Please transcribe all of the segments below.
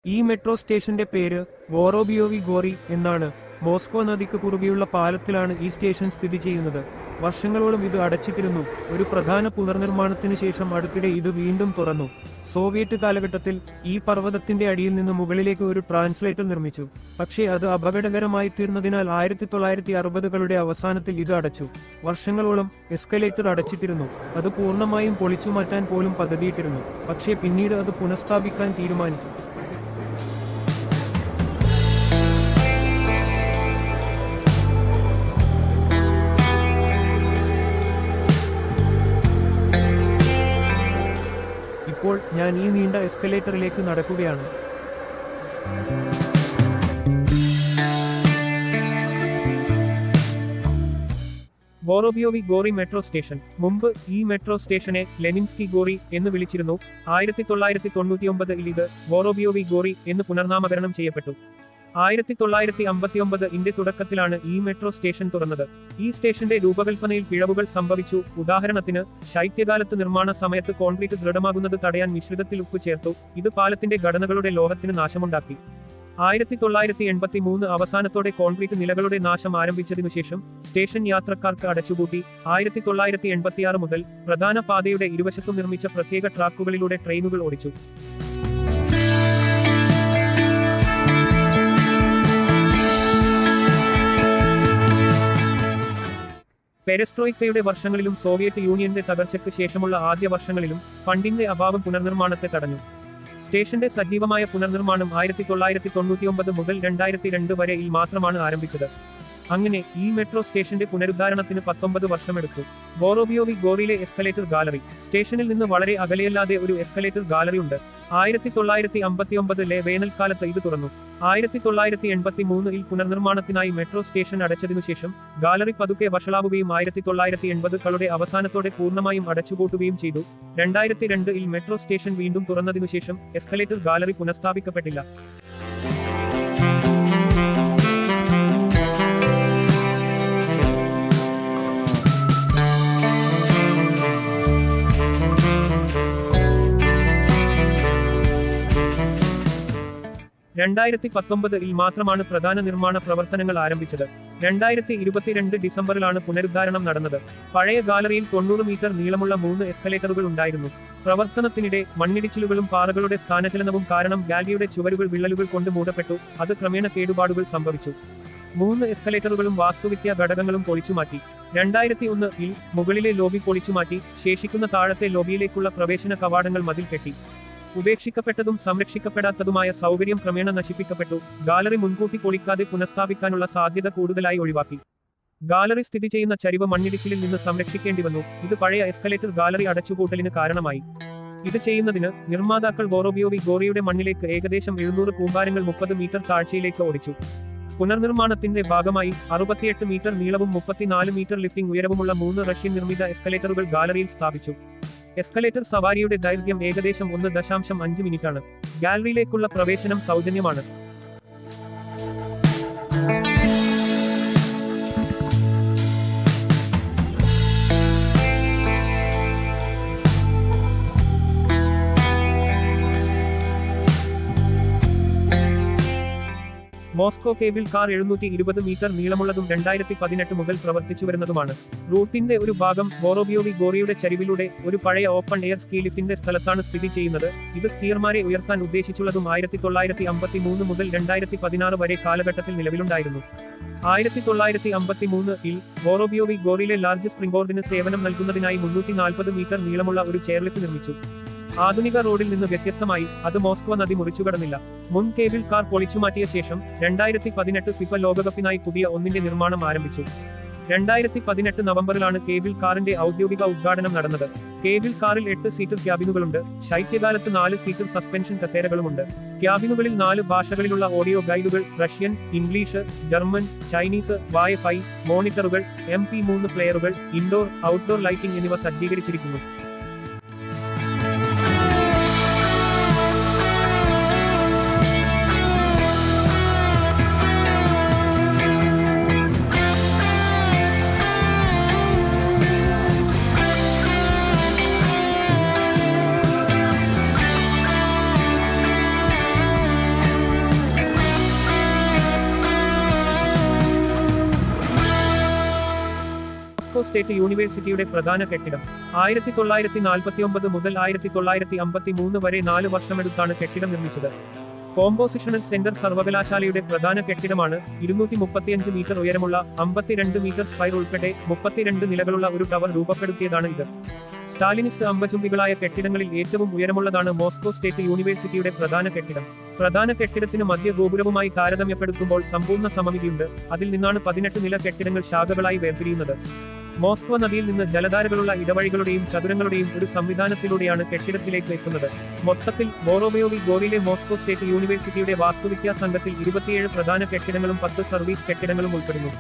ഈ മെട്രോ സ്റ്റേഷന്റെ പേര് വോറോബിയോവി ഗോറി എന്നാണ്. മോസ്കോ നദിക്ക് കുറുകെയുള്ള പാലത്തിലാണ് ഈ സ്റ്റേഷൻ സ്ഥിതി ചെയ്യുന്നത്. വർഷങ്ങളോളം ഇത് അടച്ചിട്ടിരുന്നു. ഒരു പ്രധാന പുനർനിർമ്മാണത്തിന് ശേഷം അടുത്തിടെ ഇത് വീണ്ടും തുറന്നു. സോവിയറ്റ് കാലഘട്ടത്തിൽ ഈ പർവ്വതത്തിന്റെ അടിയിൽ നിന്ന് മുകളിലേക്ക് ഒരു ട്രാൻസ്ലേറ്റർ നിർമ്മിച്ചു. പക്ഷേ അത് അപകടകരമായി തീർന്നതിനാൽ 1960കളുടെ അവസാനത്തിൽ ഇത് അടച്ചു. വർഷങ്ങളോളം എസ്കലേറ്റർ അടച്ചിട്ടിരുന്നു. അത് പൂർണ്ണമായും പൊളിച്ചുമാറ്റാൻ പോലും പദ്ധതിയിട്ടിരുന്നു. പക്ഷേ പിന്നീട് അത് പുനഃസ്ഥാപിക്കാൻ തീരുമാനിച്ചു. ഇപ്പോൾ ഞാൻ ഈ നീണ്ട എസ്കലേറ്ററിലേക്ക് നടക്കുകയാണ്. വോറോബിയോവി ഗോറി മെട്രോ സ്റ്റേഷൻ. മുമ്പ് ഈ മെട്രോ സ്റ്റേഷനെ ലെനിൻസ്കി ഗോറി എന്ന് വിളിച്ചിരുന്നു. 1999-ൽ ഇത് വോറോബിയോവി ഗോറി എന്ന് പുനർനാമകരണം ചെയ്യപ്പെട്ടു. 1959-ന്റെ തുടക്കത്തിലാണ് ഈ മെട്രോ സ്റ്റേഷൻ തുറന്നത്. ഈ സ്റ്റേഷന്റെ രൂപകൽപ്പനയിൽ പിഴവുകൾ സംഭവിച്ചു. ഉദാഹരണത്തിന്, ശൈത്യകാലത്ത് നിർമ്മാണ സമയത്ത് കോൺക്രീറ്റ് ദൃഢമാകുന്നത് തടയാൻ മിശ്രിതത്തിൽ ഉപ്പ് ചേർത്തു. ഇത് പാലത്തിന്റെ ഘടനകളുടെ ലോഹത്തിന് നാശമുണ്ടാക്കി. 1983 അവസാനത്തോടെ കോൺക്രീറ്റ് നിലകളുടെ നാശം ആരംഭിച്ചതിനുശേഷം സ്റ്റേഷൻ യാത്രക്കാർക്ക് അടച്ചുപൂട്ടി. 1986 മുതൽ പ്രധാന പാതയുടെ ഇരുവശത്തും നിർമ്മിച്ച പ്രത്യേക ട്രാക്കുകളിലൂടെ ട്രെയിനുകൾ ഓടിച്ചു. പെരസ്ട്രോയിക്കയുടെ വർഷങ്ങളിലും സോവിയറ്റ് യൂണിയന്റെ തകർച്ചയ്ക്ക് ശേഷമുള്ള ആദ്യ വർഷങ്ങളിലും ഫണ്ടിന്റെ അഭാവം പുനർനിർമ്മാണത്തെ തടഞ്ഞു. സ്റ്റേഷന്റെ സജീവമായ പുനർനിർമ്മാണം 1999 മുതൽ 2002 വരെയിൽ മാത്രമാണ് ആരംഭിച്ചത്. അങ്ങനെ ഈ മെട്രോ സ്റ്റേഷന്റെ പുനരുദ്ധാരണത്തിന് 19 വർഷമെടുത്തു. വോറോബിയോവി ഗോറിയിലെ എസ്കലേറ്റർ ഗാലറി. സ്റ്റേഷനിൽ നിന്ന് വളരെ അകലെയല്ലാതെ ഒരു എസ്കലേറ്റർ ഗാലറി ഉണ്ട്. 1959-ലെ വേനൽക്കാലത്ത് ഇത് തുറന്നു. 1983-ൽ പുനർനിർമ്മാണത്തിനായി മെട്രോ സ്റ്റേഷൻ അടച്ചതിനുശേഷം ഗാലറി പതുക്കെ വഷളാവുകയും 1980-കളുടെ അവസാനത്തോടെ പൂർണ്ണമായും അടച്ചുപൂട്ടുകയും ചെയ്തു. 2002-ൽ മെട്രോ സ്റ്റേഷൻ വീണ്ടും തുറന്നതിനുശേഷം എസ്കലേറ്റർ ഗാലറി പുനഃസ്ഥാപിക്കപ്പെട്ടില്ല. ൽ മാത്രമാണ് പ്രധാന നിർമ്മാണ പ്രവർത്തനങ്ങൾ ആരംഭിച്ചത്. 2022 ഡിസംബറിലാണ് പുനരുദ്ധാരണം നടന്നത്. പഴയ ഗാലറിയിൽ 90 മീറ്റർ നീളമുള്ള 3 എസ്കലേറ്ററുകൾ ഉണ്ടായിരുന്നു. പ്രവർത്തനത്തിനിടെ മണ്ണിടിച്ചിലുകളും പാറകളുടെ സ്ഥാനചലനവും കാരണം ഗാലറിയുടെ ചുവരുകൾ വിള്ളലുകൾ കൊണ്ട് മൂടപ്പെട്ടു. അത് ക്രമേണ കേടുപാടുകൾ സംഭവിച്ചു. 3 എസ്കലേറ്ററുകളും വാസ്തുവിദ്യാ ഘടകങ്ങളും പൊളിച്ചുമാറ്റി. 2001-ൽ മുകളിലെ ലോബി പൊളിച്ചുമാറ്റി. ശേഷിക്കുന്ന താഴത്തെ ലോബിയിലേക്കുള്ള പ്രവേശന കവാടങ്ങൾ മതിൽ കെട്ടി. ഉപേക്ഷിക്കപ്പെട്ടതും സംരക്ഷിക്കപ്പെടാത്തതുമായ സൗകര്യം ക്രമേണ നശിപ്പിക്കപ്പെട്ടു. ഗാലറി മുൻകൂട്ടി പൊളിക്കാതെ പുനഃസ്ഥാപിക്കാനുള്ള സാധ്യത കൂടുതലായി ഒഴിവാക്കി. ഗാലറി സ്ഥിതി ചെയ്യുന്ന ചരിവ് മണ്ണിടിച്ചിലിൽ നിന്ന് സംരക്ഷിക്കേണ്ടി വന്നു. ഇത് പഴയ എസ്കലേറ്റർ ഗാലറി അടച്ചുപൂട്ടലിന് കാരണമായി. ഇത് ചെയ്യുന്നതിന് നിർമ്മാതാക്കൾ വോറോബിയോവി ഗോറിയുടെ മണ്ണിലേക്ക് ഏകദേശം 700 കൂമ്പാരങ്ങൾ 30 മീറ്റർ താഴ്ചയിലേക്ക് ഓടിച്ചു. പുനർനിർമ്മാണത്തിന്റെ ഭാഗമായി 68 മീറ്റർ നീളവും 34 മീറ്റർ ലിഫ്റ്റിംഗ് ഉയരവുമുള്ള 3 റഷ്യൻ നിർമ്മിത എസ്കലേറ്ററുകൾ ഗാലറിയിൽ സ്ഥാപിച്ചു. എസ്കലേറ്റർ സവാരിയുടെ ദൈർഘ്യം ഏകദേശം 1.5 മിനിറ്റാണ്. ഗാലറിയിലേക്കുള്ള പ്രവേശനം സൗജന്യമാണ്. മോസ്കോ കേബിൾ കാർ 720 മീറ്റർ നീളമുള്ളതും 2018 മുതൽ പ്രവർത്തിച്ചു വരുന്നതുമാണ്. റൂട്ടിന്റെ ഒരു ഭാഗം വോറോബിയോവി ഗോറിയുടെ ചരിവിലൂടെ ഒരു പഴയ ഓപ്പൺ എയർ സ്കീ ലിഫ്റ്റിന്റെ സ്ഥലത്താണ് സ്ഥിതി ചെയ്യുന്നത്. ഇത് സ്കീയർമാരെ ഉയർത്താൻ ഉദ്ദേശിച്ചുള്ളതും 1953 മുതൽ 2016 വരെ കാലഘട്ടത്തിൽ നിലവിലുണ്ടായിരുന്നു. 1953-ൽ വോറോബിയോവി ഗോറിയിലെ ലാർജ് സ്പ്രിംഗ്ബോർഡിന് സേവനം നൽകുന്നതിനായി 340 മീറ്റർ നീളമുള്ള ഒരു ചെയർലിഫ്റ്റ് നിർമ്മിച്ചു. ആധുനിക റോഡിൽ നിന്ന് വ്യത്യസ്തമായി അത് മോസ്കോ നദി മുറിച്ചുകടന്നില്ല. മുൻ കേബിൾ കാർ പൊളിച്ചുമാറ്റിയ ശേഷം 2018 ഫിഫ ലോകകപ്പിനായി പുതിയ ഒന്നിന്റെ നിർമ്മാണം ആരംഭിച്ചു. 2018 നവംബറിലാണ് കേബിൾ കാറിന്റെ ഔദ്യോഗിക ഉദ്ഘാടനം നടന്നത്. കേബിൾ കാറിൽ 8 സീറ്റർ ക്യാബിനുകളുണ്ട്. ശൈത്യകാലത്ത് 4 സീറ്റർ സസ്പെൻഷൻ കസേരകളുമുണ്ട്. ക്യാബിനുകളിൽ 4 ഭാഷകളിലുള്ള ഓഡിയോ ഗൈഡുകൾ, Russian, English, German, Chinese, wifi, മോണിറ്ററുകൾ, MP3 പ്ലെയറുകൾ, ഇൻഡോർ, ഔട്ട്ഡോർ ലൈറ്റിംഗ് എന്നിവ സജ്ജീകരിച്ചിരിക്കുന്നു. സ്റ്റേറ്റ് യൂണിവേഴ്സിറ്റിയുടെ പ്രധാന കെട്ടിടം 1949 മുതൽ 1953 വരെ 4 വർഷമെടുത്താണ് കെട്ടിടം നിർമ്മിച്ചത്. കോമ്പോസിഷണൽ സെന്റർ സർവകലാശാലയുടെ പ്രധാന കെട്ടിടമാണ്. 235 മീറ്റർ ഉയരമുള്ള 52 മീറ്റർ സ്പൈർ ഉൾപ്പെടെ 32 നിലകളുള്ള ഒരു ടവർ രൂപപ്പെടുത്തിയതാണ് ഇത്. സ്റ്റാലിനിസ്റ്റ് അമ്പചുംബികളായ കെട്ടിടങ്ങളിൽ ഏറ്റവും ഉയരമുള്ളതാണ് മോസ്കോ സ്റ്റേറ്റ് യൂണിവേഴ്സിറ്റിയുടെ പ്രധാന കെട്ടിടം. പ്രധാന കെട്ടിടത്തിന് മധ്യ ഗോപുരവുമായി താരതമ്യപ്പെടുത്തുമ്പോൾ സമ്പൂർണ്ണ സമമിതിയുണ്ട്. അതിൽ നിന്നാണ് 18 നില കെട്ടിടങ്ങൾ ശാഖകളായി വേർപിരിയുന്നത്. മോസ്കോ നദിയിൽ നിന്ന് ജലധാരകളുള്ള ഇടവഴികളുടെയും ചതുരങ്ങളുടെയും ഒരു സംവിധാനത്തിലൂടെയാണ് കെട്ടിടത്തിലേക്ക് എത്തുന്നത്. മൊത്തത്തിൽ ബോറോബയോവി ഗോറിലെ മോസ്കോ സ്റ്റേറ്റ് യൂണിവേഴ്സിറ്റിയുടെ വാസ്തുവിദ്യാ സംഘത്തിൽ 27 പ്രധാന കെട്ടിടങ്ങളും 10 സർവീസ് കെട്ടിടങ്ങളും ഉൾപ്പെടുന്നു.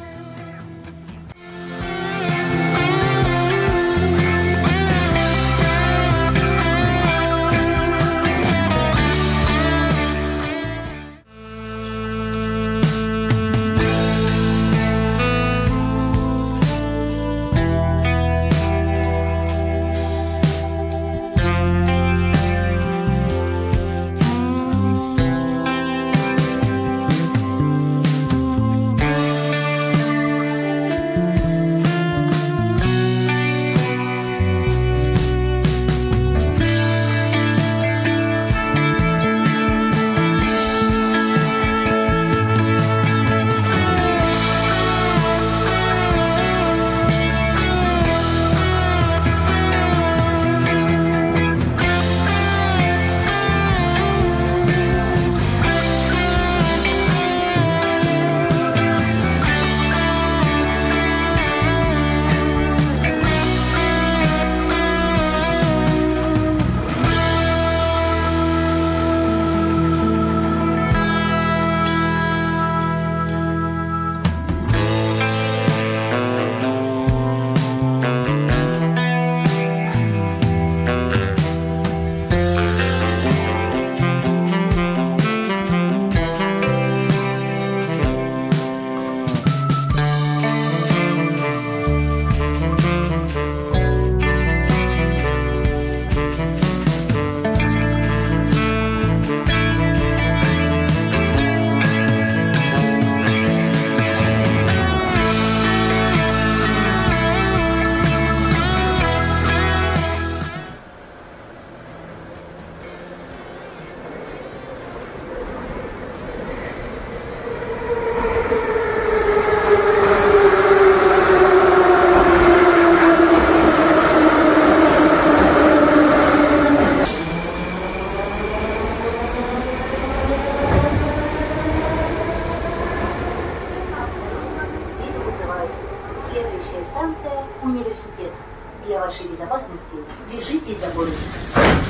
Следующая станция – университет. Для вашей безопасности держитесь за поручень.